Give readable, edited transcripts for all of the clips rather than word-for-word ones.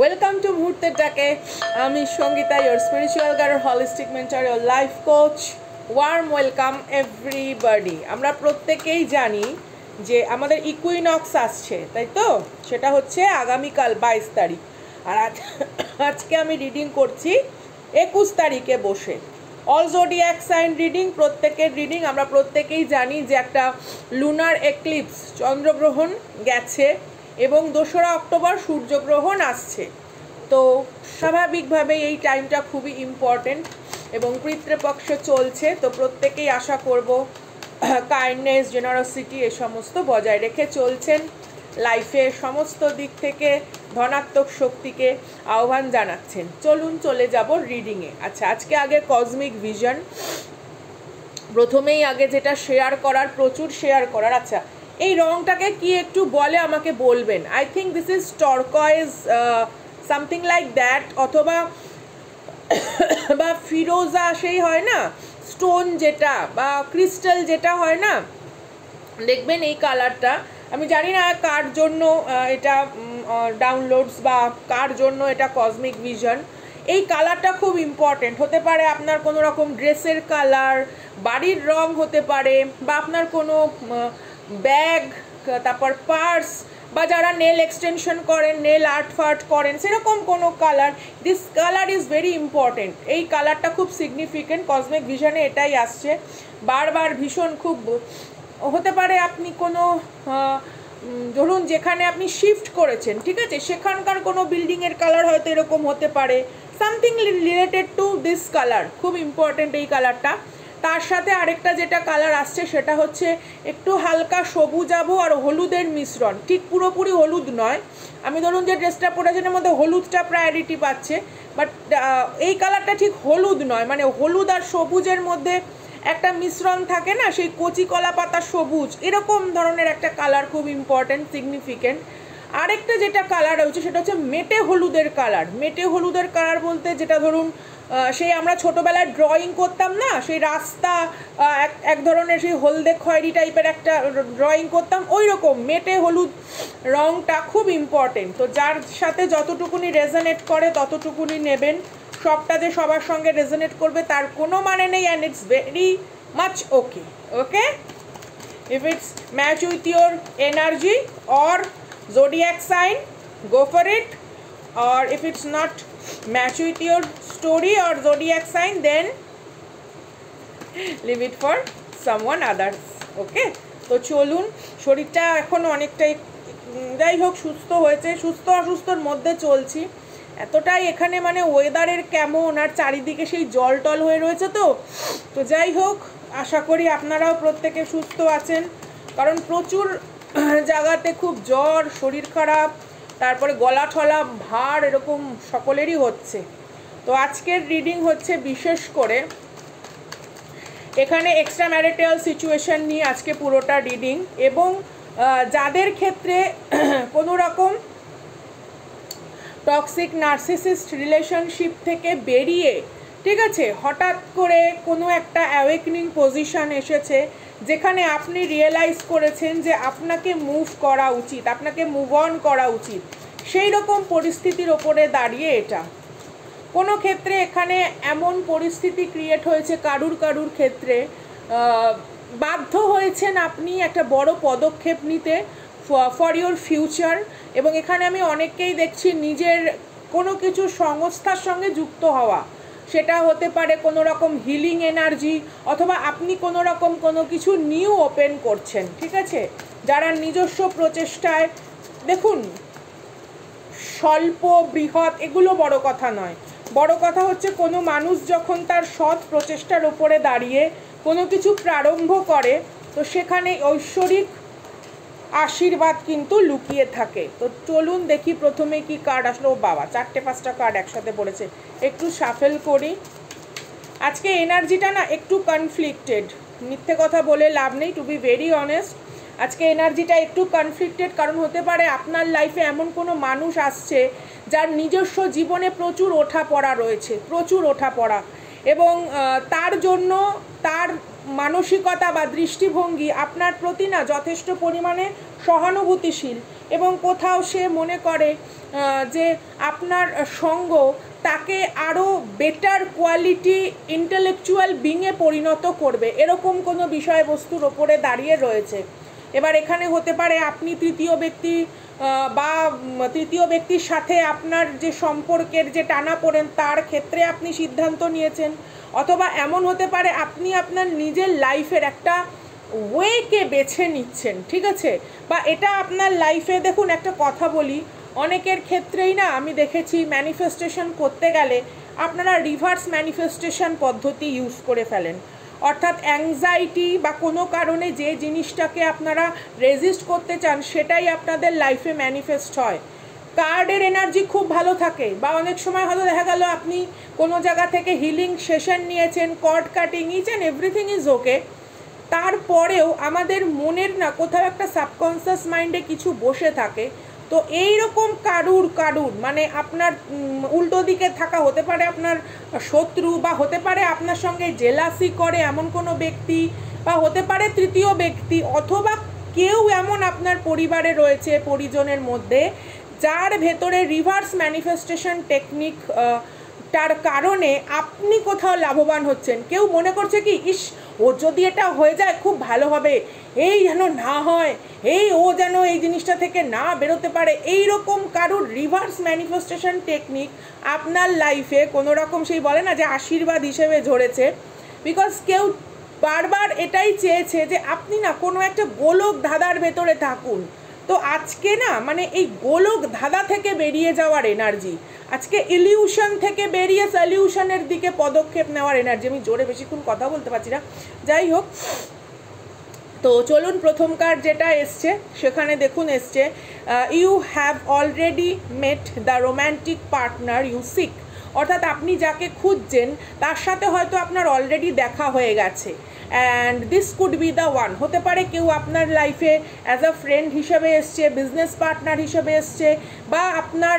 Welcome to মুহূর্তেরটাকে। আমি Sangeeta, your spiritual guide, holistic mentor, your life coach. Warm welcome everybody. আমরা প্রত্যেকেই জানি যে আমাদের ইকুইনক্স আসছে, তাই তো? সেটা হচ্ছে আগামীকাল 22 তারিখ। আর আজকে আমি রিডিং করছি 21 তারিখে বসে। অল জোডিয়াক সাইন রিডিং, প্রত্যেকের রিডিং। আমরা প্রত্যেকেই জানি যে একটা লুনার এক্লিপস, চন্দ্রগ্রহণ গেছে এবং 2রা অক্টোবর সূর্যগ্রহণ আসছে। তো স্বাভাবিকভাবে এই টাইমটা খুবই ইম্পর্টেন্ট এবং পিতৃপক্ষ চলছে। তো প্রত্যেকেই আশা করব কাইন্ডনেস, জেনারসিটি এ সমস্ত বজায় রেখে চলছেন। লাইফে সমস্ত দিক থেকে ধনাত্মক শক্তিকে আহ্বান জানাচ্ছেন। চলুন চলে যাব রিডিংয়ে। আচ্ছা, আজকে আগে কসমিক ভিশন, প্রথমেই আগে যেটা শেয়ার করার, প্রচুর শেয়ার করার। আচ্ছা, এই রংটাকে কি একটু বলে আমাকে বলবেন। I think this is turquoise, something like that, অথবা বা ফিরোজা, সেই হয় না স্টোন যেটা, বা ক্রিস্টাল যেটা হয় না, দেখবেন এই কালারটা। আমি জানি না কার জন্য এটা ডাউনলোডস বা কার জন্য এটা কসমিক ভিশন। এই কালারটা খুব ইম্পর্টেন্ট হতে পারে। আপনার কোনো রকম ড্রেসের কালার, বাড়ির রং হতে পারে, বা আপনার কোনো ব্যাগ, তারপর পার্স, বা যারা নেল এক্সটেনশন করেন, নেল আর্ট ফার্ট করেন, সেরকম কোনো colour. This colour is very important. এই কালারটা খুব সিগনিফিকেন্ট কসমিক ভিশনে, এটাই আসছে বারবার। ভীষণ খুব হতে পারে আপনি কোনো ধরুন যেখানে আপনি শিফট করেছেন, ঠিক আছে, সেখানকার কোনো বিল্ডিংয়ের কালার হয়তো এরকম হতে পারে, something related to this colour. খুব ইম্পর্টেন্ট এই কালারটা। তার সাথে আরেকটা যেটা কালার আসছে সেটা হচ্ছে একটু হালকা সবুজাভ আর হলুদের মিশ্রণ। ঠিক পুরোপুরি হলুদ নয়, আমি ধরুন যে ড্রেসটা পরেছি এর মধ্যে হলুদটা প্রায়োরিটি পাচ্ছে, বাট এই কালারটা ঠিক হলুদ নয়, মানে হলুদ আর সবুজের মধ্যে একটা মিশ্রণ থাকে না, সেই কচি কলা পাতা সবুজ, এরকম ধরনের একটা কালার, খুব ইম্পর্টেন্ট, সিগনিফিকেন্ট। আরেকটা যেটা কালার রয়েছে সেটা হচ্ছে মেটে হলুদের কালার। মেটে হলুদের কালার বলতে যেটা ধরুন সেই আমরা ছোটোবেলায় ড্রয়িং করতাম না, সেই রাস্তা এক ধরনের সেই হলদে খয়েরি টাইপের একটা ড্রয়িং করতাম, ওই রকম মেটে হলুদ রঙটা খুব ইম্পর্টেন্ট। তো যার সাথে যতটুকুনি রেজনেট করে ততটুকুনি নেবেন। সবটা যে সবার সঙ্গে রেজনেট করবে তার কোনো মানে নেই, and it's very much okay. Okay, if it's match with your energy or zodiac sign, go for it. Or if it's not match with your story or zodiac sign, then leave it for someone others. Okay, তো চলুন। শরীরটা এখন অনেকটাই যাই হোক সুস্থ হয়েছে, সুস্থ অসুস্থর মধ্যে চলছি। এতটাই এখানে মানে ওয়েদারের কেমন, আর চারিদিকে সেই জল টল হয়ে রয়েছে। তো যাই হোক, আশা করি আপনারাও প্রত্যেকে সুস্থ আছেন, কারণ প্রচুর জায়গাতে খুব জ্বর, শরীর খারাপ, তারপরে গলা ঠলা ভার, এরকম সকলেরই হচ্ছে। তো আজকের রিডিং হচ্ছে বিশেষ করে এখানে এক্সট্রা ম্যারিটাল সিচুয়েশন নিয়ে আজকে পুরোটা রিডিং, এবং যাদের ক্ষেত্রে কোনো রকম টক্সিক নার্সিসিস্ট রিলেশনশিপ থেকে বেরিয়ে, ঠিক আছে, হঠাৎ করে কোনো একটা অ্যাওয়েকনিং পজিশন এসেছে যেখানে আপনি রিয়েলাইজ করেছেন যে আপনাকে মুভ করা উচিত, আপনাকে মুভ অন করা উচিত, সেই রকম পরিস্থিতির ওপরে দাঁড়িয়ে এটা কোনো ক্ষেত্রে এখানে এমন পরিস্থিতি ক্রিয়েট হয়েছে কারুর ক্ষেত্রে বাধ্য হয়েছেন আপনি একটা বড় পদক্ষেপ নিতে ফর ইউর ফিউচার। এবং এখানে আমি অনেককেই দেখছি নিজের কোনো কিছু সংস্থার সঙ্গে যুক্ত হওয়া, সেটা হতে পারে কোনো রকম হিলিং এনার্জি, অথবা আপনি কোনো রকম কোনো কিছু নিউ ওপেন করছেন, ঠিক আছে। যারা নিজস্ব প্রচেষ্টায়, দেখুন স্বল্প বৃহৎ এগুলো বড় কথা নয়, বড় কথা হচ্ছে কোনো মানুষ যখন তার সৎ প্রচেষ্টার ওপরে দাঁড়িয়ে কোনো কিছু প্রারম্ভ করে, তো সেখানে ঐশ্বরিক আশীর্বাদ কিন্তু লুকিয়ে থাকে। তো চলুন দেখি প্রথমে কি কার্ড আসলো। ও বাবা, 4-5টা কার্ড একসাথে পড়েছে, একটু শাফেল করি। আজকে এনার্জিটা না একটু কনফ্লিক্টেড, মিথ্যে কথা বলে লাভ নেই, টু বি ভেরি অনেস্ট। আজকে এনার্জিটা একটু কনফ্লিক্টেড, কারণ হতে পারে আপনার লাইফে এমন কোনো মানুষ আসছে যার নিজস্ব জীবনে প্রচুর ওঠাপড়া রয়েছে, প্রচুর ওঠাপড়া, এবং তার জন্য তার মানসিকতা বা দৃষ্টিভঙ্গি আপনার প্রতি না যথেষ্ট পরিমাণে সহানুভূতিশীল, এবং কোথাও সে মনে করে যে আপনার সঙ্গ তাকে আরও বেটার কোয়ালিটি ইন্টেলেকচুয়াল বিংয়ে পরিণত করবে, এরকম কোনো বিষয়বস্তুর ওপরে দাঁড়িয়ে রয়েছে। এবার এখানে হতে পারে আপনি তৃতীয় ব্যক্তি বা তৃতীয় ব্যক্তির সাথে আপনার যে সম্পর্কের যে টানাপোড়েন তার ক্ষেত্রে আপনি সিদ্ধান্ত নিয়েছেন, অথবা এমন হতে পারে আপনি আপনার নিজের লাইফের একটা ওয়েকে বেছে নিচ্ছেন, ঠিক আছে? বা এটা আপনার লাইফে, দেখুন একটা কথা বলি, অনেকের ক্ষেত্রেই না আমি দেখেছি ম্যানিফেস্টেশন করতে গেলে আপনারা রিভার্স ম্যানিফেস্টেশন পদ্ধতি ইউজ করে ফেলেন। অর্থাৎ অ্যাংজাইটি বা কোনো কারণে যে জিনিসটাকে আপনারা রেজিস্ট করতে চান সেটাই আপনাদের লাইফে ম্যানিফেস্ট হয়। কার্ডের এনার্জি খুব ভালো থাকে, বা অনেক সময় হয়তো দেখা গেল আপনি কোনো জায়গা থেকে হিলিং সেশন নিয়েছেন, cord cutting, each and everything is okay, তারপরেও আমাদের মনের না কোথাও একটা সাবকনসিয়াস মাইন্ডে কিছু বসে থাকে। তো এই রকম কারুর মানে আপনার উল্টো দিকে থাকা হতে পারে আপনার শত্রু, বা হতে পারে আপনার সঙ্গে জেলাসি করে এমন কোনো ব্যক্তি, বা হতে পারে তৃতীয় ব্যক্তি, অথবা কেউ এমন আপনার পরিবারে রয়েছে, পরিজনের মধ্যে, যার ভেতরে রিভার্স ম্যানিফেস্টেশন টেকনিক তার কারণে আপনি কোথাও লাভবান হচ্ছেন। কেউ মনে করছে কি, ইস ও যদি এটা হয়ে যায় খুব ভালো হবে, এই যেন না হয়, ও যেন এই জিনিসটা থেকে না বেরোতে পারে। এই রকম কারুর রিভার্স ম্যানিফেস্টেশন টেকনিক আপনার লাইফে কোনো রকম সেই বলে না যে আশীর্বাদ হিসেবে ঝরেছে, বিকজ কেউ বারবার এটাই চেয়েছে যে আপনি না কোনো একটা গোলক ধাঁধার ভেতরে থাকুন। তো আজকে না মানে এই গোলক ধাঁধা থেকে বেরিয়ে যাওয়ার এনার্জি, আজকে ইলিউশন থেকে বেরিয়ে সলিউশনের দিকে পদক্ষেপ নেওয়ার এনার্জি। আমি জোরে বেশিক্ষণ কথা বলতে পারছি না, যাই হোক। তো চলুন, প্রথম কার্ড যেটা এসছে সেখানে দেখুন এসছে you have already met the romantic partner you seek, অর্থাৎ আপনি যাকে খুঁজছেন তার সাথে হয়তো আপনার অলরেডি দেখা হয়ে গেছে। And this could be the one, হতে পারে কেউ আপনার লাইফে অ্যাজ আ ফ্রেন্ড হিসেবে এসছে, বিজনেস পার্টনার হিসেবে এসছে, বা আপনার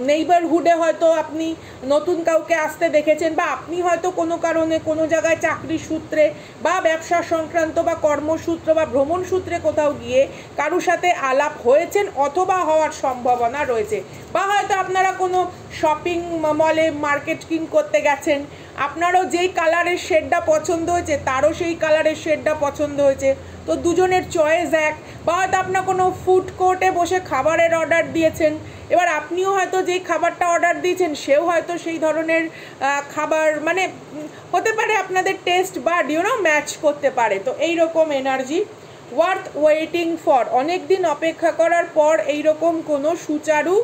নেইবারহুডে হয়তো আপনি নতুন কাউকে আসতে দেখেছেন, বা আপনি হয়তো কোনো কারণে কোনো জায়গায় চাকরি সূত্রে বা ব্যবসা সংক্রান্ত বা কর্মসূত্র বা ভ্রমণ সূত্রে কোথাও গিয়ে কারোর সাথে আলাপ হয়েছেন অথবা হওয়ার সম্ভাবনা রয়েছে। বা হয়তো আপনারা কোনো শপিং মলে মার্কেটিং করতে গেছেন, আপনারও যেই কালারের শেডটা পছন্দ হয়েছে তারও সেই কালারের শেডটা পছন্দ হয়েছে, তো দুজনের চয়েস এক। বা হয়তো আপনার কোনো ফুড কোর্টে বসে খাবারের অর্ডার দিয়েছেন, এবার আপনিও হয়তো যেই খাবারটা অর্ডার দিয়েছেন সেও হয়তো সেই ধরনের খাবার, মানে হতে পারে আপনাদের টেস্ট বা ম্যাচ করতে পারে। তো এই রকম এনার্জি, ওয়ার্থ ওয়েটিং ফর, অনেক দিন অপেক্ষা করার পর এইরকম কোনো সুচারু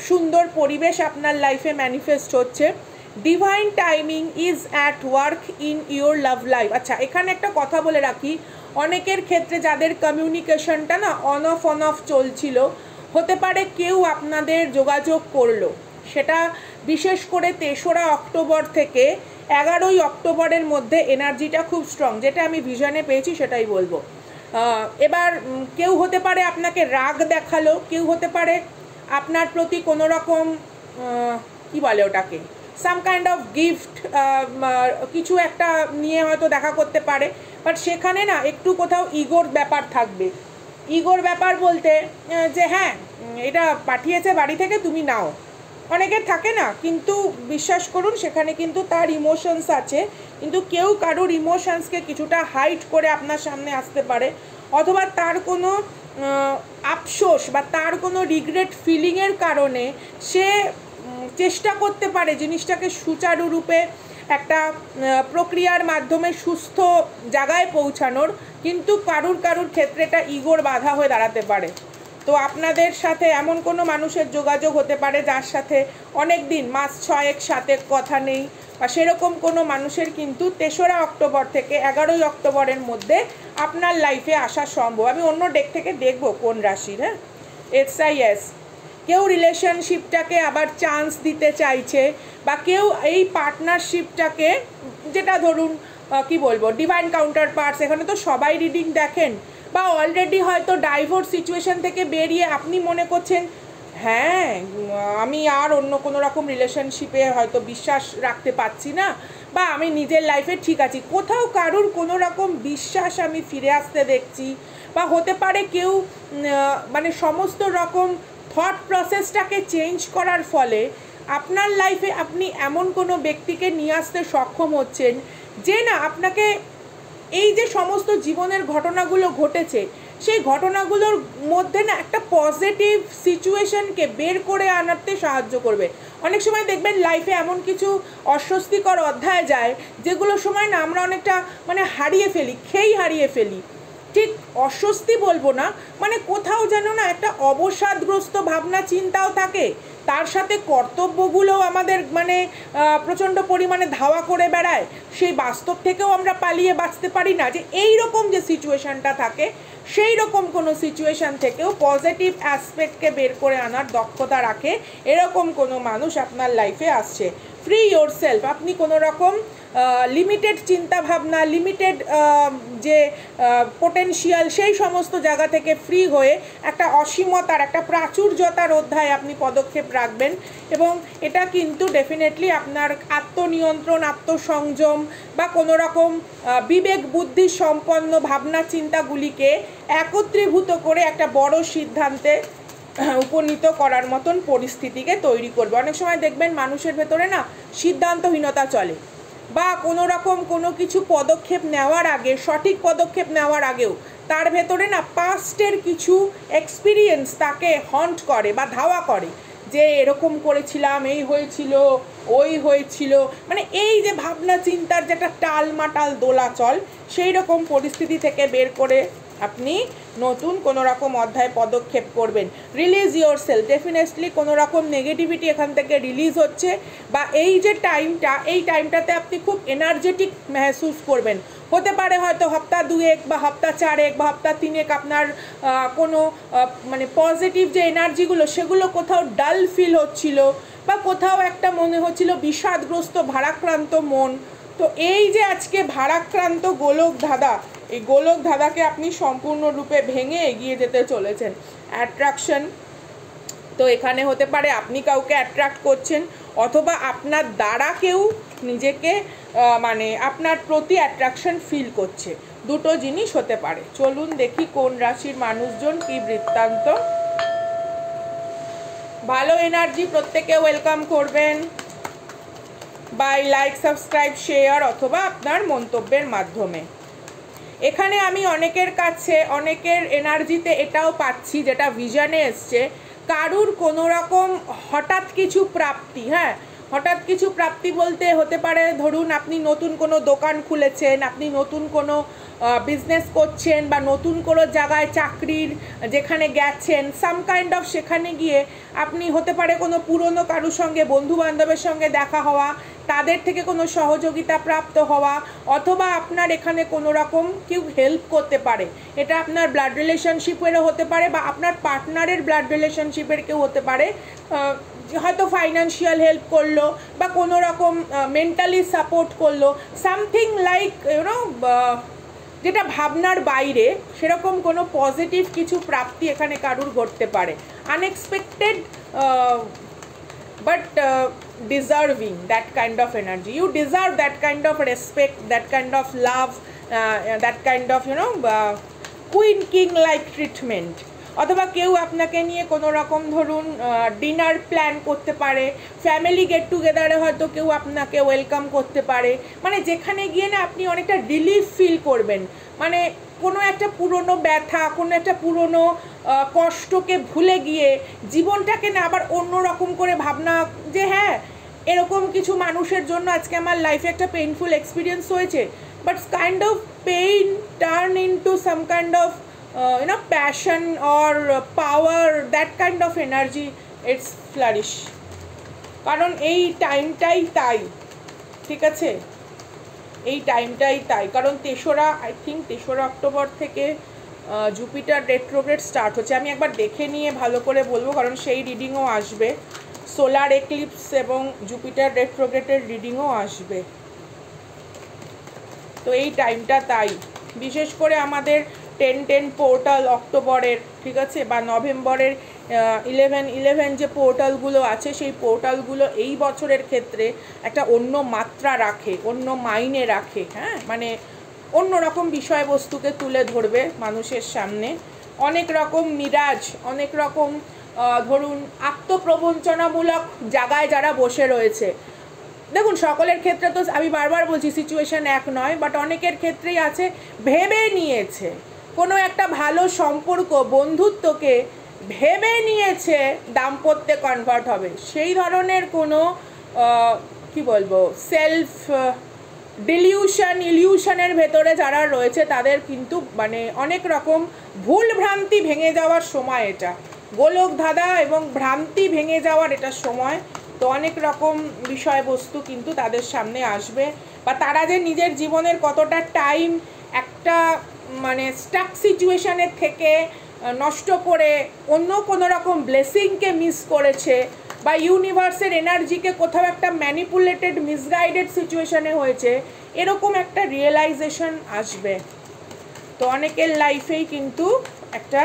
সুন্দর পরিবেশ আপনার লাইফে ম্যানিফেস্ট হচ্ছে। Divine timing is at work in your love life. আচ্ছা, এখানে একটা কথা বলে রাখি, অনেকের ক্ষেত্রে যাদের কমিউনিকেশনটা না অন অফ চলছিল, হতে পারে কেউ আপনাদের যোগাযোগ করলো, সেটা বিশেষ করে 3রা অক্টোবর থেকে 11ই অক্টোবরের মধ্যে এনার্জিটা খুব স্ট্রং, যেটা আমি ভিশনে পেয়েছি সেটাই বলবো। এবার কেউ হতে পারে আপনাকে রাগ দেখালো, কেউ হতে পারে আপনার প্রতি কোনো রকম কী বলে ওটাকে, সাম কাইন্ড অফ গিফট কিছু একটা নিয়ে হয়তো দেখা করতে পারে, বাট সেখানে না একটু কোথাও ইগোর ব্যাপার থাকবে। ইগোর ব্যাপার বলতে যে হ্যাঁ এটা পাঠিয়েছে বাড়ি থেকে, তুমি নাও, অনেকের থাকে না, কিন্তু বিশ্বাস করুন সেখানে কিন্তু তার ইমোশনস আছে, কিন্তু কেউ কারোর ইমোশনসকে কিছুটা হাইড করে আপনার সামনে আসতে পারে, অথবা তার কোনো আফসোস বা তার কোনো রিগ্রেট ফিলিংয়ের কারণে সে চেষ্টা করতে পারে জিনিসটাকে সুচারুরূপে একটা প্রক্রিয়ার মাধ্যমে সুস্থ জায়গায় পৌঁছানোর, কিন্তু কারুর ক্ষেত্রে এটা ইগোর বাধা হয়ে দাঁড়াতে পারে। তো আপনাদের সাথে এমন কোনো মানুষের যোগাযোগ হতে পারে যার সাথে অনেক দিন, মাস 6 সাথে কথা নেই, বা সেরকম কোনো মানুষের কিন্তু 3রা অক্টোবর থেকে 11ই অক্টোবরের মধ্যে আপনার লাইফে আসা সম্ভব। আমি অন্য ডেক থেকে দেখব কোন রাশির। হ্যাঁ, SIS, কেউ রিলেশনশিপটাকে আবার চান্স দিতে চাইছে, বা কেউ এই পার্টনারশিপটাকে, যেটা ধরুন কি বলবো, ডিভাইন কাউন্টার পার্টস, এখানে তো সবাই রিডিং দেখেন, বা অলরেডি হয়তো ডাইভোর্স সিচুয়েশন থেকে বেরিয়ে আপনি মনে করছেন হ্যাঁ আমি আর অন্য কোনো রকম রিলেশনশিপে হয়তো বিশ্বাস রাখতে পারছি না, বা আমি নিজের লাইফে ঠিক আছি, কোথাও কারুর কোনো রকম বিশ্বাস আমি ফিরে আসতে দেখছি, বা হতে পারে কেউ মানে সমস্ত রকম থট প্রসেসটাকে চেঞ্জ করার ফলে আপনার লাইফে আপনি এমন কোনো ব্যক্তিকে নিয়ে আসতে সক্ষম হচ্ছেন যে না আপনাকে এই যে সমস্ত জীবনের ঘটনাগুলো ঘটেছে সেই ঘটনাগুলোর মধ্যে না একটা পজিটিভ সিচুয়েশনকে বের করে আনাতে সাহায্য করবে। অনেক সময় দেখবেন লাইফে এমন কিছু অস্বস্তিকর অধ্যায় যায় যেগুলোর সময় না আমরা অনেকটা মানে হারিয়ে ফেলি, ঠিক অস্বস্তি বলবো না, মানে কোথাও যেন না একটা অবসাদগ্রস্ত ভাবনা চিন্তাও থাকে, তার সাথে কর্তব্যগুলোও আমাদের মানে প্রচণ্ড পরিমাণে ধাওয়া করে বেড়ায়, সেই বাস্তব থেকেও আমরা পালিয়ে বাঁচতে পারি না, যে এই রকম যে সিচুয়েশানটা থাকে সেই রকম কোনো সিচুয়েশান থেকেও পজিটিভ অ্যাসপেক্টকে বের করে আনার দক্ষতা রাখে এরকম কোনো মানুষ আপনার লাইফে আসছে। ফ্রি ইয়োর সেলফ, আপনি কোনো রকম লিমিটেড চিন্তাভাবনা, লিমিটেড যে পোটেনশিয়াল সেই সমস্ত জায়গা থেকে ফ্রি হয়ে একটা অসীমতার, একটা প্রাচুর্যতার অধ্যায়ে আপনি পদক্ষেপ রাখবেন, এবং এটা কিন্তু ডেফিনেটলি আপনার আত্মনিয়ন্ত্রণ, আত্মসংযম বা কোনো রকম বিবেক বুদ্ধি সম্পন্ন ভাবনা চিন্তাগুলিকে একত্রীভূত করে একটা বড় সিদ্ধান্তে উপনীত করার মতন পরিস্থিতিকে তৈরি করবে। অনেক সময় দেখবেন মানুষের ভেতরে না সিদ্ধান্তহীনতা চলে, বা কোনো রকম কোনো কিছু পদক্ষেপ নেওয়ার আগে, সঠিক পদক্ষেপ নেওয়ার আগেও তার ভেতরে না পাস্টের কিছু এক্সপিরিয়েন্স তাকে হন্ট করে বা ধাওয়া করে, যে এরকম করেছিলাম, এই হয়েছিল, ওই হয়েছিল, মানে এই যে ভাবনা চিন্তার যেটা টালমাটাল দোলাচল, সেই রকম পরিস্থিতি থেকে বের করে আপনি নতুন কোনো রকম অধ্যায় পদক্ষেপ করবেন। রিলিজ ইয়োর সেলফ, ডেফিনেটলি কোনো রকম নেগেটিভিটি এখান থেকে রিলিজ হচ্ছে, বা এই যে টাইমটা, এই টাইমটাতে আপনি খুব এনার্জেটিক মেহসুস করবেন। হতে পারে হয়তো সপ্তাহ 2 বা সপ্তাহ 4 বা সপ্তাহ 3 আপনার কোনো মানে পজিটিভ যে এনার্জিগুলো সেগুলো কোথাও ডাল ফিল হচ্ছিল, বা কোথাও একটা মনে হচ্ছিল বিষাদগ্রস্ত ভারাক্রান্ত মন। তো এই যে আজকে ভারাক্রান্ত গোলক ধাঁধা, এই গোলক ধাঁধাকে আপনি সম্পূর্ণরূপে ভেঙে এগিয়ে যেতে চলেছেন। অ্যাট্রাকশন, তো এখানে হতে পারে আপনি কাউকে অ্যাট্রাক্ট করছেন, অথবা আপনার দ্বারা কেউ নিজেকে মানে আপনার প্রতি অ্যাট্রাকশন ফিল করছে, দুটো জিনিস হতে পারে। চলুন দেখি কোন রাশির মানুষজন কি বৃত্তান্ত। ভালো এনার্জি প্রত্যেকে ওয়েলকাম করবেন বাই লাইক, সাবস্ক্রাইব, শেয়ার অথবা আপনার মন্তব্যের মাধ্যমে। এখানে আমি অনেকের কাছে, অনেকের এনার্জিতে এটাও পাচ্ছি, যেটা ভিশনে এসছে, কারুর কোনো রকম হঠাৎ কিছু প্রাপ্তি। হ্যাঁ, হঠাৎ কিছু প্রাপ্তি বলতে হতে পারে ধরুন আপনি নতুন কোনো দোকান খুলেছেন, আপনি নতুন কোনো বিজনেস করছেন, বা নতুন কোনো জায়গায় চাকরির যেখানে গেছেন সাম কাইন্ড অফ, সেখানে গিয়ে আপনি হতে পারে কোনো পুরনো কারুর সঙ্গে, বন্ধু বান্ধবের সঙ্গে দেখা হওয়া, তাদের থেকে কোনো সহযোগিতা প্রাপ্ত হওয়া, অথবা আপনার এখানে কোনো রকম কেউ হেল্প করতে পারে, এটা আপনার ব্লাড রিলেশনশিপেরও হতে পারে, বা আপনার পার্টনারের ব্লাড রিলেশনশিপের কেউ হতে পারে, হয়তো ফাইন্যান্সিয়াল হেল্প করলো, বা কোনো রকম মেন্টালি সাপোর্ট করলো, সামথিং লাইক ইউনো, যেটা ভাবনার বাইরে, সেরকম কোনো পজিটিভ কিছু প্রাপ্তি এখানে কারুর ঘটতে পারে। Unexpected but deserving that kind of energy. You deserve that kind of respect, that kind of love, that kind of queen king like treatment. অথবা কেউ আপনাকে নিয়ে কোনো রকম ধরুন ডিনার প্ল্যান করতে পারে, ফ্যামিলি গেট টুগেদারে হয়তো কেউ আপনাকে ওয়েলকাম করতে পারে, মানে যেখানে গিয়ে না আপনি অনেকটা রিলিফ ফিল করবেন, মানে কোনো একটা পুরনো ব্যথা, কোনো একটা পুরনো কষ্টকে ভুলে গিয়ে জীবনটাকে না আবার অন্য রকম করে ভাবনা, যে হ্যাঁ এরকম কিছু মানুষের জন্য আজকে আমার লাইফে একটা পেইনফুল এক্সপিরিয়েন্স হয়েছে, but kind of pain turn into some kind of passion or power, that kind of energy, it's flourish, কারণ এই টাইমটাই তাই, ঠিক আছে, এই টাইমটাই তাই, কারণ 3 অক্টোবর থেকে জুপিটার রেট্রোগ্রেড স্টার্ট হচ্ছে। আমি একবার দেখে নিয়ে ভালো করে বলবো, কারণ সেই রিডিংও আসবে, সোলার এক্লিপস এবং জুপিটার রেট্রোগ্রেডের রিডিংও আসবে। তো এই টাইমটা তাই, বিশেষ করে আমাদের 10-10 পোর্টাল অক্টোবরের, ঠিক আছে, বা নভেম্বরের 11 যে পোর্টালগুলো আছে সেই পোর্টালগুলো এই বছরের ক্ষেত্রে একটা অন্য মাত্রা রাখে, অন্য মাইনে রাখে, হ্যাঁ, মানে অন্য রকম বিষয়বস্তুকে তুলে ধরবে মানুষের সামনে। অনেক রকম মিরাজ, অনেক রকম ধরুন আত্মপ্রবঞ্চনামূলক জায়গায় যারা বসে রয়েছে, দেখুন সকলের ক্ষেত্রে তো আমি বারবার বলছি সিচুয়েশান এক নয়, বাট অনেকের ক্ষেত্রেই আছে ভেবে নিয়েছে কোনো একটা ভালো সম্পর্ক, বন্ধুত্বকে ভেবে নিয়েছে দাম্পত্যে কনভার্ট হবে, সেই ধরনের কোনো কি বলবো সেলফ ইলিউশনের ভেতরে যারা রয়েছে তাদের কিন্তু মানে অনেক রকম ভুল ভ্রান্তি ভেঙে যাওয়ার সময়, এটা গোলক ধাঁধা এবং ভ্রান্তি ভেঙে যাওয়ার এটা সময়। তো অনেক রকম বিষয়বস্তু কিন্তু তাদের সামনে আসবে, বা তারা যে নিজের জীবনের কতটা টাইম একটা মানে স্টাক সিচুয়েশানের থেকে নষ্ট করে অন্য কোনো রকম ব্লেসিংকে মিস করেছে, বা ইউনিভার্সের এনার্জিকে কোথাও একটা ম্যানিপুলেটেড মিসগাইডেড সিচুয়েশানে হয়েছে, এরকম একটা রিয়েলাইজেশন আসবে। তো অনেকের লাইফেই কিন্তু একটা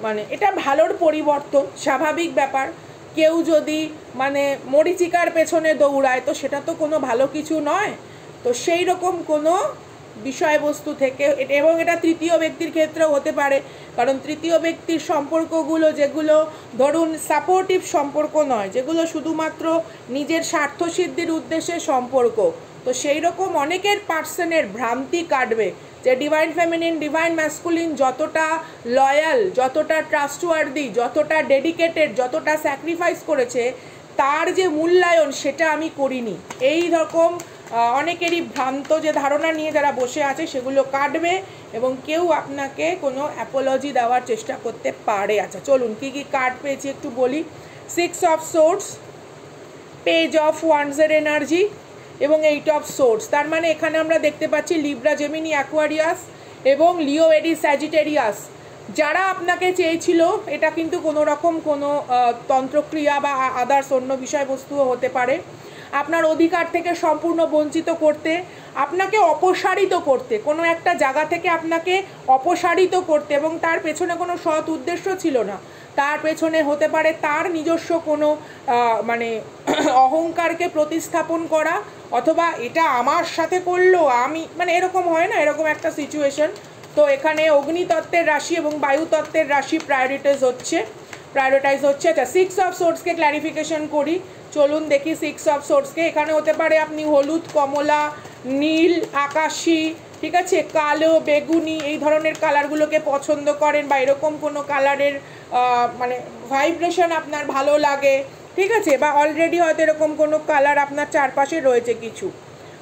মানে এটা ভালোর পরিবর্তন, স্বাভাবিক ব্যাপার। কেউ যদি মানে মরিচিকার পেছনে দৌড়ায় তো সেটা তো কোনো ভালো কিছু নয়। তো সেই রকম কোনো বিষয়বস্তু থেকে, এবং এটা তৃতীয় ব্যক্তির ক্ষেত্রেও হতে পারে, কারণ তৃতীয় ব্যক্তির সম্পর্কগুলো যেগুলো ধরুন সাপোর্টিভ সম্পর্ক নয়, যেগুলো শুধুমাত্র নিজের স্বার্থসিদ্ধির উদ্দেশ্যে সম্পর্ক, তো সেই রকম অনেকের পার্সনের ভ্রান্তি কাটবে যে ডিভাইন ফেমিনিন, ডিভাইন ম্যাসকুলিন যতটা লয়াল, যতটা ট্রাস্টওয়ার্দি, যতটা ডেডিকেটেড, যতটা স্যাক্রিফাইস করেছে, তার যে মূল্যায়ন সেটা আমি করিনি, এই রকম অনেকেরই ভ্রান্ত যে ধারণা নিয়ে যারা বসে আছে সেগুলো কাটবে, এবং কেউ আপনাকে কোনো অ্যাপোলজি দেওয়ার চেষ্টা করতে পারে। আচ্ছা চলুন কী কী কার্ড পেয়েছি একটু বলি। 6 অফ সোর্স, পেজ অফ ওয়ান্ডসের এনার্জি এবং 8 অফ সোর্স। তার মানে এখানে আমরা দেখতে পাচ্ছি লিব্রা, জেমিনি, অ্যাকোয়ারিয়াস এবং লিও, এরিস, স্যাজিটেরিয়াস যারা আপনাকে চেয়েছিল, এটা কিন্তু কোনো রকম কোনো তন্ত্রক্রিয়া বা আদার্স অন্য বিষয়বস্তুও হতে পারে, আপনার অধিকার থেকে সম্পূর্ণ বঞ্চিত করতে, আপনাকে অপসারিত করতে, কোনো একটা জায়গা থেকে আপনাকে অপসারিত করতে, এবং তার পেছনে কোনো সৎ উদ্দেশ্য ছিল না, তার পেছনে হতে পারে তার নিজস্ব কোনো মানে অহংকারকে প্রতিস্থাপন করা, অথবা এটা আমার সাথে করলো আমি, মানে এরকম হয় না, এরকম একটা সিচুয়েশন। তো এখানে অগ্নিতত্ত্বের রাশি এবং বায়ুতত্ত্বের রাশি প্রায়োরিটাইজ হচ্ছে। আচ্ছা 6 অফ সোর্সকে ক্ল্যারিফিকেশন করি, চলুন দেখি 6 অফ সোর্সকে। এখানে হতে পারে আপনি হলুদ, কমলা, নীল, আকাশি, ঠিক আছে, কালো, বেগুনি, এই ধরনের কালারগুলোকে পছন্দ করেন, বা এরকম কোনো কালারের মানে ভাইব্রেশন আপনার ভালো লাগে, ঠিক আছে, বা অলরেডি হয়তো এরকম কোনো কালার আপনার চারপাশে রয়েছে কিছু।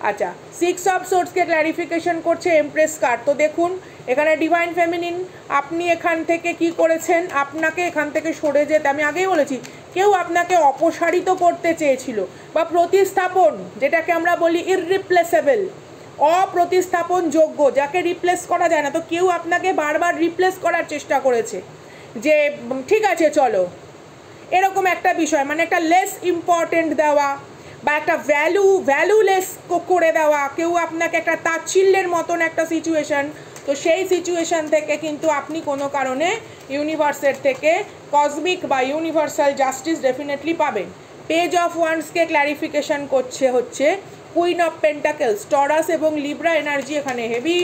আচ্ছা 6 অফ সোর্সকে ক্ল্যারিফিকেশন করছে এমপ্রেস কার্ড। তো দেখুন এখানে ডিভাইন ফেমিনিন, আপনি এখান থেকে কি করেছেন, আপনাকে এখান থেকে সরে যেতে, আমি আগেই বলেছি, কেউ আপনাকে অপসারিত করতে চেয়েছিল, বা প্রতিস্থাপন, যেটাকে আমরা বলি ইররিপ্লেসেবল, অপ্রতিস্থাপনযোগ্য, যাকে রিপ্লেস করা যায় না, তো কেউ আপনাকে বারবার রিপ্লেস করার চেষ্টা করেছে, যে ঠিক আছে চলো, এরকম একটা বিষয়, মানে একটা লেস ইম্পর্টেন্ট দেওয়া, বা একটা ভ্যালুলেস করে দেওয়া, কেউ আপনাকে একটা তাচ্ছিল্যের মতন একটা সিচুয়েশান। তো সেই সিচুয়েশান থেকে কিন্তু আপনি কোনো কারণে ইউনিভার্সের থেকে কসমিক বা ইউনিভার্সাল জাস্টিস ডেফিনেটলি পাবেন। পেজ অফ ওয়ান্ডসকে ক্ল্যারিফিকেশান করছে হচ্ছে কুইন অফ পেন্টাকেলস, টরাস এবং লিব্রা এনার্জি এখানে হেভি,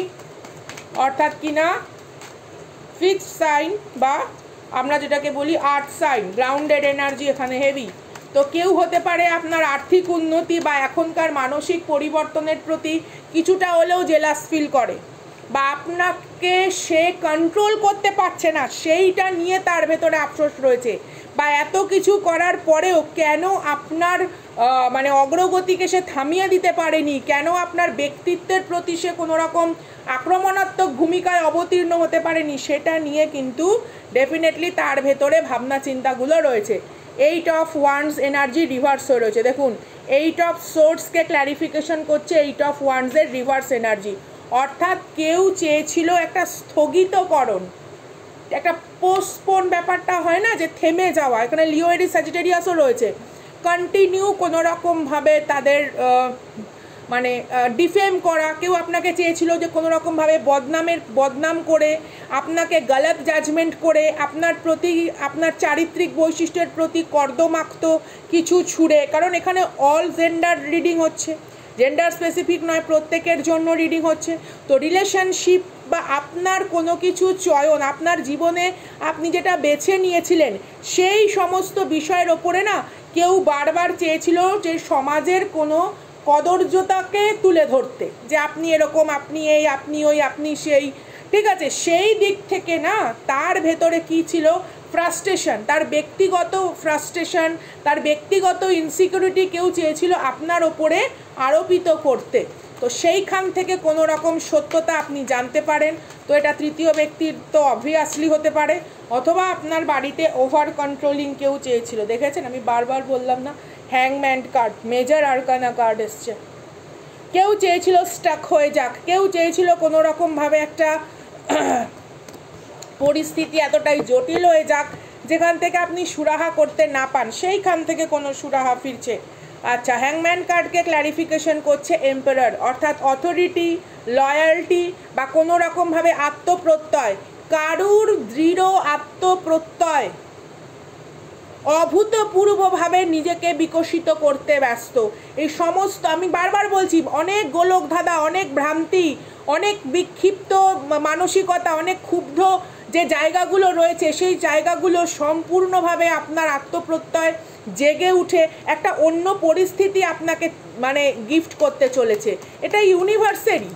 অর্থাৎ কিনা ফিক্সড সাইন, বা আমরা যেটাকে বলি আর্থ সাইন, গ্রাউন্ডেড এনার্জি এখানে হেভি। তো কেউ হতে পারে আপনার আর্থিক উন্নতি বা এখনকার মানসিক পরিবর্তনের প্রতি কিছুটা হলেও জেলাস ফিল করে, বা আপনাকে সে কন্ট্রোল করতে পারছে না, সেইটা নিয়ে তার ভেতরে আফসোস রয়েছে, বা এত কিছু করার পরেও কেন আপনার মানে অগ্রগতিকে সে থামিয়ে দিতে পারেনি, কেন আপনার ব্যক্তিত্বের প্রতি সে কোনো রকম আক্রমণাত্মক ভূমিকায় অবতীর্ণ হতে পারেনি, সেটা নিয়ে কিন্তু ডেফিনেটলি তার ভেতরে ভাবনা চিন্তাগুলো রয়েছে। 8 অফ ওয়ান্ডস এনার্জি রিভার্স হয়ে রয়েছে, দেখুন 8 অফ সোর্সকে ক্ল্যারিফিকেশন করছে 8 অফ ওয়ান্ডসের রিভার্স এনার্জি, অর্থাৎ কেউ চেয়েছিল একটা স্থগিতকরণ, একটা পোস্টপোন ব্যাপারটা হয় না, যে থেমে যাওয়া, এখানে লিও, এরিস, স্যাজিটেরিয়াসও রয়েছে, কন্টিনিউ কোনো রকমভাবে তাদের মানে ডিফেম করা, কেউ আপনাকে চেয়েছিল যে কোনো রকমভাবে বদনাম করে, আপনাকে গলত জাজমেন্ট করে, আপনার প্রতি, আপনার চারিত্রিক বৈশিষ্ট্যের প্রতি কর্দমাক্ত কিছু ছুঁড়ে, কারণ এখানে অল জেন্ডার রিডিং হচ্ছে, জেন্ডার স্পেসিফিক নয়, প্রত্যেকের জন্য রিডিং হচ্ছে। তো রিলেশনশিপ বা আপনার কোনো কিছু চয়ন, আপনার জীবনে আপনি যেটা বেছে নিয়েছিলেন সেই সমস্ত বিষয়ের ওপরে না কেউ বারবার চেয়েছিল যে সমাজের কোনো কদর্যতাকে তুলে ধরতে, যে আপনি এরকম, আপনি এই, আপনি ওই, আপনি সেই, ঠিক আছে। সেই দিক থেকে না তার ভেতরে কি ছিল, ফ্রাস্ট্রেশন, তার ব্যক্তিগত ফ্রাস্ট্রেশন, তার ব্যক্তিগত ইনসিকিউরিটি কেউ চেয়েছিল আপনার ওপরে আরোপিত করতে। তো সেইখান থেকে কোনো রকম সত্যতা আপনি জানতে পারেন। তো এটা তৃতীয় ব্যক্তির তো অবভিয়াসলি হতে পারে, অথবা আপনার বাড়িতে ওভার কন্ট্রোলিং কেউ চেয়েছিল। দেখেছেন, আমি বারবার বললাম না, হ্যাংম্যান কার্ড, মেজর আরকানা কার্ড এসছে। কেউ চেয়েছিল স্টাক হয়ে যাক, কেউ চেয়েছিল কোনো রকমভাবে একটা পরিস্থিতি এতটাই জটিল হয়ে যাক যেখান থেকে আপনি সুরাহা করতে না পান, সেইখান থেকে কোনো সুরাহা ফিরছে। আচ্ছা, হ্যাংম্যান কার্ডকে ক্ল্যারিফিকেশন করছে এম্পারার, অর্থাৎ অথরিটি, লয়ালটি বা কোনো রকমভাবে আত্মপ্রত্যয়, কারুর দৃঢ় আত্মপ্রত্যয়, অভূতপূর্বভাবে নিজেকে বিকশিত করতে ব্যস্ত। এই সমস্ত, আমি বারবার বলছি, অনেক গোলকধাঁধা, অনেক ভ্রান্তি, অনেক বিক্ষিপ্ত মানসিকতা, অনেক ক্ষুব্ধ যে জায়গাগুলো রয়েছে, সেই জায়গাগুলো সম্পূর্ণভাবে আপনার আত্মপ্রত্যয় জেগে উঠে একটা অন্য পরিস্থিতি আপনাকে মানে গিফট করতে চলেছে। এটা ইউনিভার্সেরই,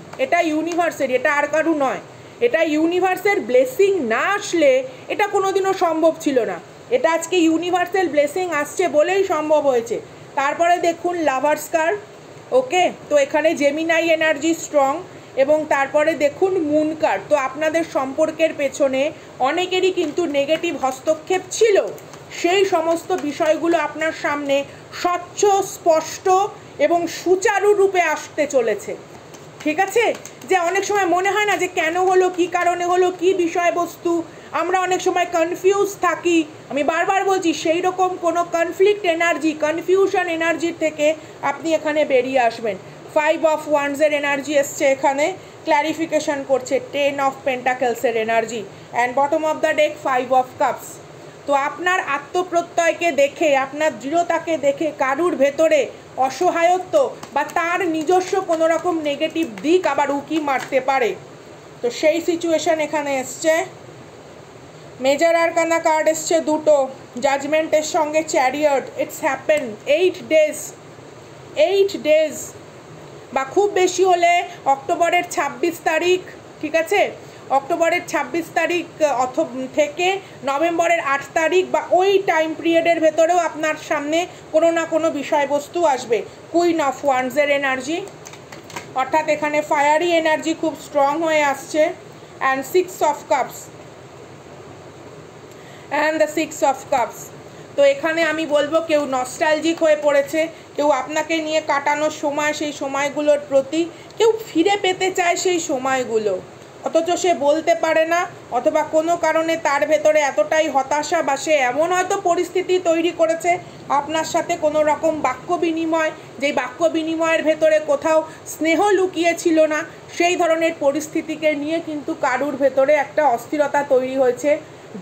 এটা আর কারু নয়। এটা ইউনিভার্সের ব্লেসিং না আসলে এটা কোনোদিনও সম্ভব ছিল না। এটা আজকে ইউনিভার্সাল ব্লেসিং আসছে বলেই সম্ভব হয়েছে। তারপরে দেখুন লাভার্স কার্ড, ওকে, তো এখানে জেমিনাই এনার্জি স্ট্রং, এবং তারপরে দেখুন মুন কার্ড। তো আপনাদের সম্পর্কের পেছনে অনেকেরই কিন্তু নেগেটিভ হস্তক্ষেপ ছিল, সেই সমস্ত বিষয়গুলো আপনার সামনে স্বচ্ছ, স্পষ্ট এবং সুচারুরূপে আসতে চলেছে। ঠিক আছে, যে অনেক সময় মনে হয় না যে কেন হলো, কী কারণে হলো, কী বিষয়বস্তু, আমরা অনেক সময় কনফিউজ থাকি। আমি বারবার বলছি, সেই রকম কোনো কনফ্লিক্ট এনার্জি, কনফিউশন এনার্জির থেকে আপনি এখানে বেরিয়ে আসবেন। 5 অফ ওয়ান্ডসের এনার্জি এসছে এখানে, ক্ল্যারিফিকেশন করছে 10 অফ পেন্টাকেলসের energy, and bottom of the deck 5 of cups. তো আপনার আত্মপ্রত্যয়কে দেখে, আপনার দৃঢ়তাকে দেখে কারুর ভেতরে অসহায়ত্ব বা তার নিজস্ব কোনো রকম নেগেটিভ দিক আবার উকি মারতে পারে। তো সেই সিচুয়েশন এখানে এসছে। মেজর আরকানা কার্ড এসছে দুটো, জাজমেন্টের সঙ্গে চ্যারিয়ট। ইটস হ্যাপেন 8 ডেজ বা খুব বেশি হলে অক্টোবরের 26 তারিখ, ঠিক আছে, অক্টোবরের 26 তারিখ থেকে নভেম্বরের 8 তারিখ বা ওই টাইম পিরিয়ডের ভেতরেও আপনার সামনে কোনো না কোনো বিষয়বস্তু আসবে। কুইন অফ ওয়ান্ডসের এনার্জি, অর্থাৎ এখানে ফায়ারি এনার্জি খুব স্ট্রং হয়ে আসছে, and 6 of cups and the 6 of cups. তো এখানে আমি বলবো কেউ নস্টালজিক হয়ে পড়েছে, কেউ আপনাকে নিয়ে কাটানোর সময়, সেই সময়গুলোর প্রতি কেউ ফিরে পেতে চায় সেই সময়গুলো, অথচ সে বলতে পারে না, অথবা কোনো কারণে তার ভেতরে এতটাই হতাশা বা সে এমন হয়তো পরিস্থিতি তৈরি করেছে আপনার সাথে কোনো রকম বাক্য বিনিময়, যেই বাক্য বিনিময়ের ভেতরে কোথাও স্নেহ লুকিয়ে ছিল না, সেই ধরনের পরিস্থিতিকে নিয়ে কিন্তু কারুর ভেতরে একটা অস্থিরতা তৈরি হয়েছে,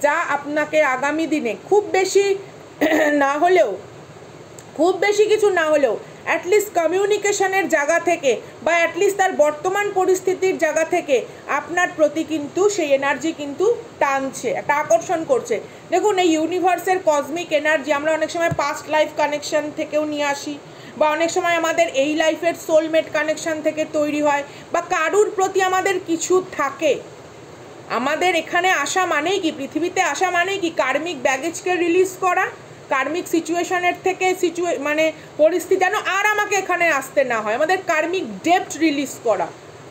যা আপনাকে আগামী দিনে খুব বেশি কিছু না হলেও অ্যাটলিস্ট কমিউনিকেশনের জায়গা থেকে বা অ্যাটলিস্ট তার বর্তমান পরিস্থিতির জায়গা থেকে আপনার প্রতি কিন্তু সেই এনার্জি কিন্তু টানছে, একটা আকর্ষণ করছে। দেখুন, এই ইউনিভার্সের কসমিক এনার্জি আমরা অনেক সময় পাস্ট লাইফ কানেকশন থেকেও নিয়ে আসি, বা অনেক সময় আমাদের এই লাইফের সোলমেট কানেকশন থেকে তৈরি হয়, বা কারুর প্রতি আমাদের কিছু থাকে। আমাদের এখানে আসা মানেই কি, পৃথিবীতে আসা মানেই কি, কার্মিক ব্যাগেজকে রিলিজ করা, কার্মিক সিচুয়েশনের থেকে মানে পরিস্থিতি যেন আর আমাকে এখানে আসতে না হয়, আমাদের কার্মিক ডেপ্ট রিলিজ করা।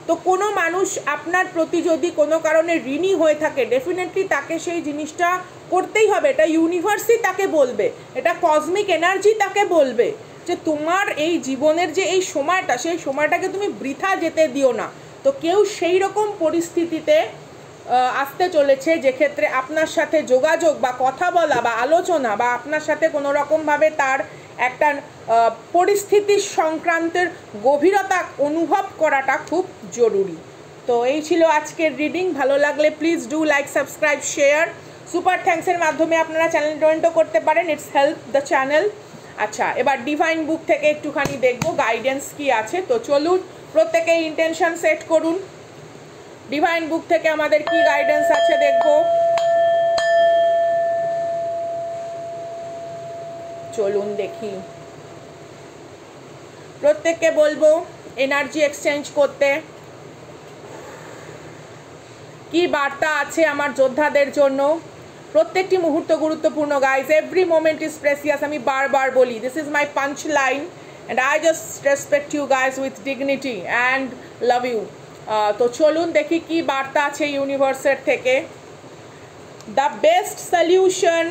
তো কোনো মানুষ আপনার প্রতি যদি কোনো কারণে ঋণী হয়ে থাকে, ডেফিনেটলি তাকে সেই জিনিসটা করতেই হবে। এটা ইউনিভার্সই তাকে বলবে, এটা কসমিক এনার্জি তাকে বলবে যে তোমার এই জীবনের যে এই সময়টা, সেই সময়টাকে তুমি বৃথা যেতে দিও না। তো কেউ সেই রকম পরিস্থিতিতে আসতে চলেছে, যে ক্ষেত্রে আপনার সাথে যোগাযোগ বা কথা বলা বা আলোচনা বা আপনার সাথে কোনো রকমভাবে তার একটা পরিস্থিতির সংক্রান্তের গভীরতা অনুভব করাটা খুব জরুরি। তো এই ছিল আজকের রিডিং। ভালো লাগলে please do like, subscribe, share. Super থ্যাঙ্কসের মাধ্যমে আপনারা চ্যানেল জয়েন্টও করতে পারেন, ইটস হেল্প দ্য চ্যানেল। আচ্ছা, এবার ডিভাইন বুক থেকে একটুখানি দেখবো গাইডেন্স কি আছে। তো চলুন প্রত্যেকে ইন্টেনশন সেট করুন, ডিভাইন বুক থেকে আমাদের কি গাইডেন্স আছে দেখবো। চলুন দেখি, প্রত্যেককে বলবো এনার্জি এক্সচেঞ্জ করতে। কি বার্তা আছে আমার যোদ্ধাদের জন্য? প্রত্যেকটি মুহূর্ত গুরুত্বপূর্ণ guys, every moment is precious. আমি বারবার বলি, this is my punch line and I just respect you guys with dignity and love you. তো চলুন দেখি কি বার্তা আছে ইউনিভার্সের থেকে। The best solution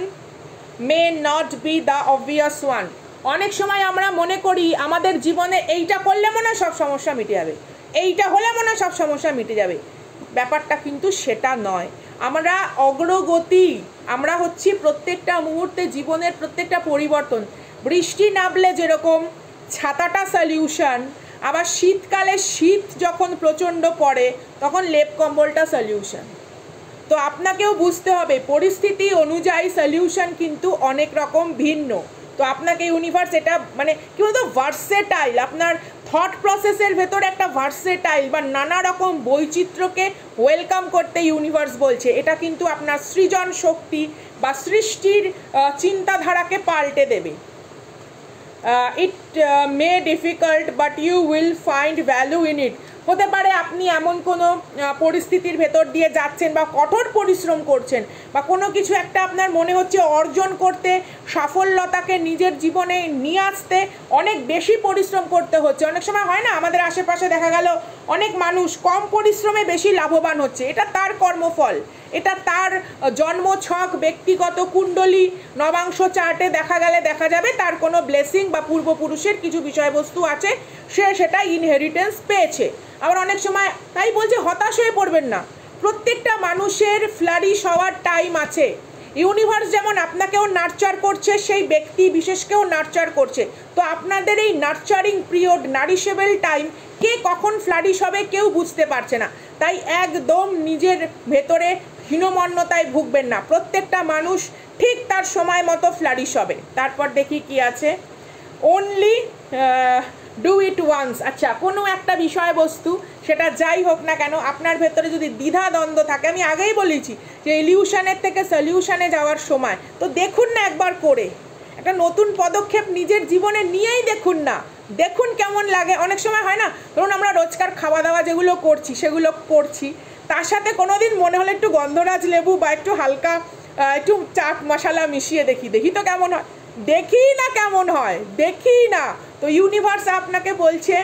may not be the obvious one. অনেক সময় আমরা মনে করি আমাদের জীবনে এইটা করলে মনে হয় সব সমস্যা মিটে যাবে, এইটা হলে মনে হয় সব সমস্যা মিটে যাবে। ব্যাপারটা কিন্তু সেটা নয়। আমরা অগ্রগতি, আমরা হচ্ছি প্রত্যেকটা মুহূর্তে জীবনের প্রত্যেকটা পরিবর্তন। বৃষ্টি নামলে যেরকম ছাতাটা সলিউশন, আবার শীতকালে শীত যখন প্রচণ্ড পড়ে তখন লেপ কম্বলটা সলিউশন। তো আপনাকেও বুঝতে হবে পরিস্থিতি অনুযায়ী সলিউশন কিন্তু অনেক রকম ভিন্ন। তো আপনাকে ইউনিভার্স এটা মানে কি বলতো ভার্সেটাইল, আপনার থট প্রসেসের ভেতরে একটা ভার্সেটাইল বা নানা রকম বৈচিত্র্যকে ওয়েলকাম করতে ইউনিভার্স বলছে। এটা কিন্তু আপনার সৃজন শক্তি বা সৃষ্টির চিন্তাধারাকে পাল্টে দেবে। It may difficult but you will find value in it. হতে পারে আপনি এমন কোনো পরিস্থিতির ভেতর দিয়ে যাচ্ছেন বা কঠোর পরিশ্রম করছেন বা কোনো কিছু একটা আপনার মনে হচ্ছে অর্জন করতে, সাফল্যতাকে নিজের জীবনে নিয়ে আসতে অনেক বেশি পরিশ্রম করতে হচ্ছে। অনেক সময় হয় না, আমাদের আশেপাশে দেখা গেল অনেক মানুষ কম পরিশ্রমে বেশি লাভবান হচ্ছে। এটা তার কর্মফল, এটা তার জন্মছক, ব্যক্তিগত কুণ্ডলী, নবাংশ চার্টে দেখা যাবে তার কোনো ব্লেসিং বা পূর্বপুরুষের কিছু বিষয়বস্তু আছে, সে সেটা ইনহেরিটেন্স পেয়েছে। আবার অনেক সময় তাই বলছে হতাশ হয়ে পড়বেন না, প্রত্যেকটা মানুষের ফ্লারিশ হওয়ার টাইম আছে। ইউনিভার্স যেমন আপনাকেও নার্চার করছে, সেই ব্যক্তি বিশেষকেও নার্চার করছে। তো আপনাদের এই নার্চারিং পিরিয়ড, নারিশেবল টাইম, কে কখন ফ্লারিশ হবে কেউ বুঝতে পারছে না। তাই একদম নিজের ভেতরে হীনমন্যতায় ভুগবেন না, প্রত্যেকটা মানুষ ঠিক তার সময় মতো ফ্লারিশ হবে। তারপর দেখি কি আছে, অনলি ডু ইট ওয়ান্স। আচ্ছা, কোনো একটা বিষয়বস্তু সেটা যাই হোক না কেন, আপনার ভেতরে যদি দ্বিধা দ্বন্দ্ব থাকে, আমি আগেই বলেছি যে ইলিউশনের থেকে সলিউশনে যাওয়ার সময়, তো দেখুন না একবার করে, একটা নতুন পদক্ষেপ নিজের জীবনে নিয়েই দেখুন না, দেখুন কেমন লাগে। অনেক সময় হয় না, ধরুন আমরা রোজকার খাওয়া দাওয়া যেগুলো করছি সেগুলো করছি, তার সাথে কোনো দিন মনে হলো একটু গন্ধরাজ লেবু বা একটু হালকা একটু চাট মশলা মিশিয়ে দেখি তো কেমন হয়, দেখি না কেমন হয়, দেখি না। তো ইউনিভার্স আপনাকে বলছে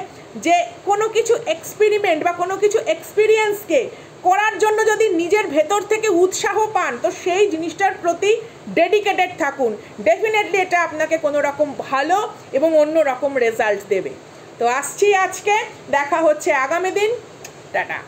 যে কোনো কিছু এক্সপেরিমেন্ট বা কোনো কিছু এক্সপিরিয়েন্সকে করার জন্য যদি নিজের ভেতর থেকে উৎসাহ পান, তো সেই জিনিসটার প্রতি ডেডিকেটেড থাকুন। ডেফিনেটলি এটা আপনাকে কোনো রকম ভালো এবং অন্য রকম রেজাল্ট দেবে। তো আসছি আজকে, দেখা হচ্ছে আগামী দিন, টাটা।